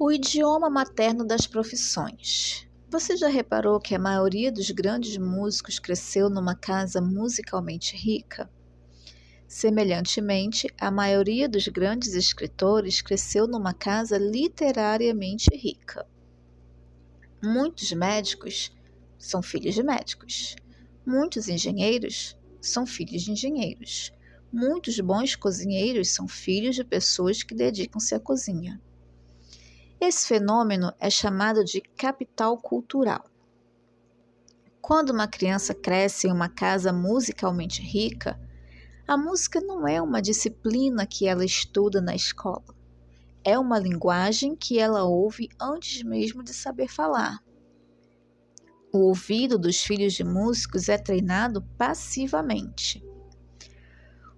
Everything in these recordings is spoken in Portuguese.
O idioma materno das profissões. Você já reparou que a maioria dos grandes músicos cresceu numa casa musicalmente rica? Semelhantemente, a maioria dos grandes escritores cresceu numa casa literariamente rica. Muitos médicos são filhos de médicos. Muitos engenheiros são filhos de engenheiros. Muitos bons cozinheiros são filhos de pessoas que dedicam-se à cozinha. Esse fenômeno é chamado de capital cultural. Quando uma criança cresce em uma casa musicalmente rica, a música não é uma disciplina que ela estuda na escola. É uma linguagem que ela ouve antes mesmo de saber falar. O ouvido dos filhos de músicos é treinado passivamente.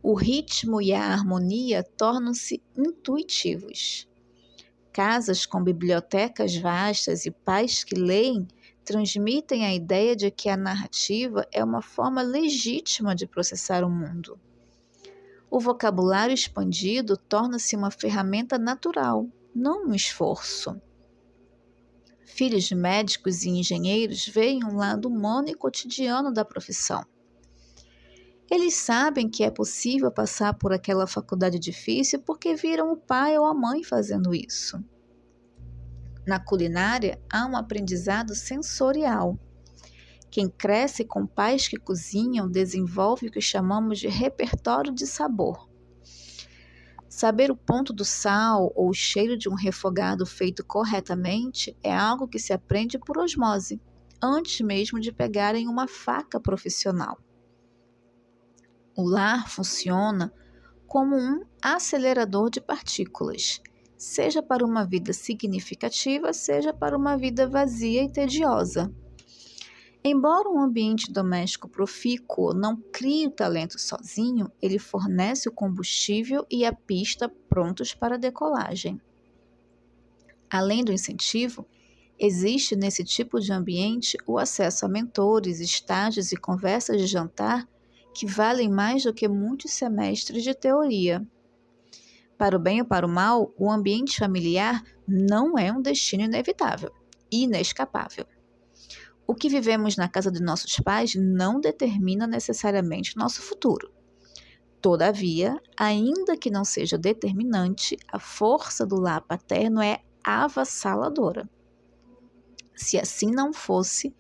O ritmo e a harmonia tornam-se intuitivos. Casas com bibliotecas vastas e pais que leem transmitem a ideia de que a narrativa é uma forma legítima de processar o mundo. O vocabulário expandido torna-se uma ferramenta natural, não um esforço. Filhos de médicos e engenheiros veem um lado humano e cotidiano da profissão. Eles sabem que é possível passar por aquela faculdade difícil porque viram o pai ou a mãe fazendo isso. Na culinária, há um aprendizado sensorial. Quem cresce com pais que cozinham desenvolve o que chamamos de repertório de sabor. Saber o ponto do sal ou o cheiro de um refogado feito corretamente é algo que se aprende por osmose, antes mesmo de pegarem uma faca profissional. O lar funciona como um acelerador de partículas, seja para uma vida significativa, seja para uma vida vazia e tediosa. Embora um ambiente doméstico profícuo não crie o talento sozinho, ele fornece o combustível e a pista prontos para a decolagem. Além do incentivo, existe nesse tipo de ambiente o acesso a mentores, estágios e conversas de jantar que valem mais do que muitos semestres de teoria. Para o bem ou para o mal, o ambiente familiar não é um destino inevitável, inescapável. O que vivemos na casa de nossos pais não determina necessariamente nosso futuro. Todavia, ainda que não seja determinante, a força do lar paterno é avassaladora. Se assim não fosse,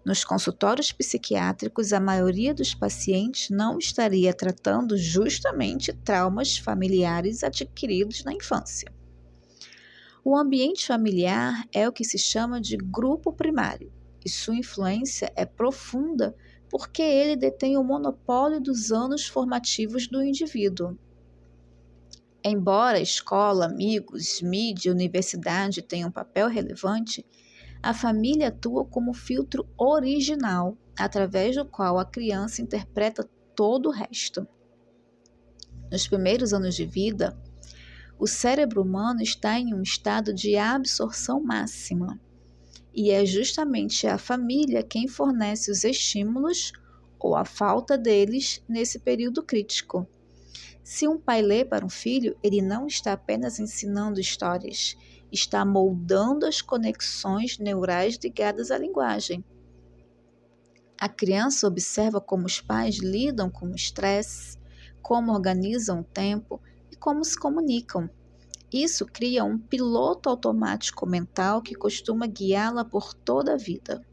nos consultórios psiquiátricos, a maioria dos pacientes não estaria tratando justamente traumas familiares adquiridos na infância. O ambiente familiar é o que se chama de grupo primário, e sua influência é profunda porque ele detém o monopólio dos anos formativos do indivíduo. Embora escola, amigos, mídia e universidade tenham um papel relevante, a família atua como filtro original, através do qual a criança interpreta todo o resto. Nos primeiros anos de vida, o cérebro humano está em um estado de absorção máxima, e é justamente a família quem fornece os estímulos ou a falta deles nesse período crítico. Se um pai lê para um filho, ele não está apenas ensinando histórias, está moldando as conexões neurais ligadas à linguagem. A criança observa como os pais lidam com o estresse, como organizam o tempo e como se comunicam. Isso cria um piloto automático mental que costuma guiá-la por toda a vida.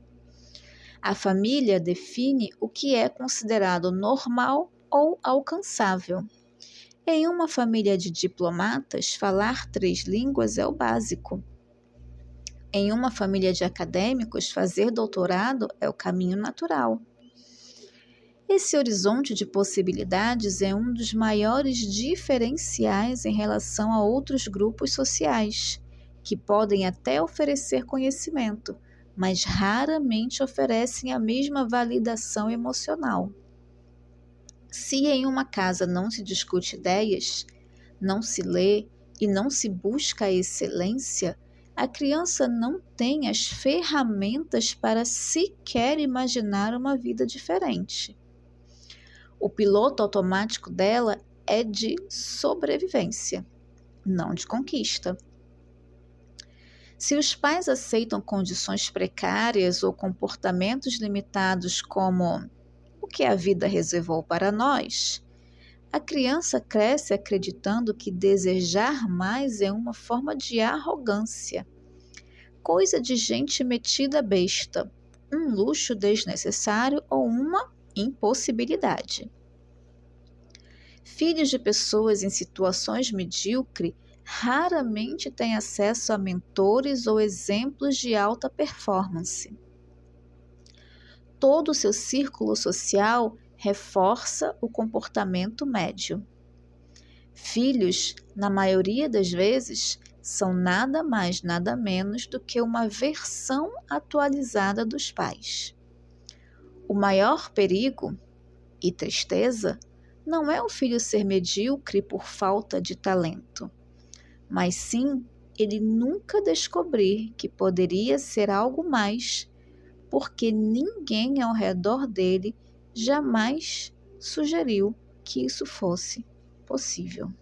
A família define o que é considerado normal ou alcançável. Em uma família de diplomatas, falar 3 línguas é o básico. Em uma família de acadêmicos, fazer doutorado é o caminho natural. Esse horizonte de possibilidades é um dos maiores diferenciais em relação a outros grupos sociais, que podem até oferecer conhecimento, mas raramente oferecem a mesma validação emocional. Se em uma casa não se discute ideias, não se lê e não se busca a excelência, a criança não tem as ferramentas para sequer imaginar uma vida diferente. O piloto automático dela é de sobrevivência, não de conquista. Se os pais aceitam condições precárias ou comportamentos limitados como o que a vida reservou para nós, a criança cresce acreditando que desejar mais é uma forma de arrogância, coisa de gente metida besta, um luxo desnecessário ou uma impossibilidade. Filhos de pessoas em situações medíocres raramente têm acesso a mentores ou exemplos de alta performance. Todo o seu círculo social reforça o comportamento médio. Filhos, na maioria das vezes, são nada mais, nada menos do que uma versão atualizada dos pais. O maior perigo e tristeza não é o filho ser medíocre por falta de talento, mas sim ele nunca descobrir que poderia ser algo mais, porque ninguém ao redor dele jamais sugeriu que isso fosse possível.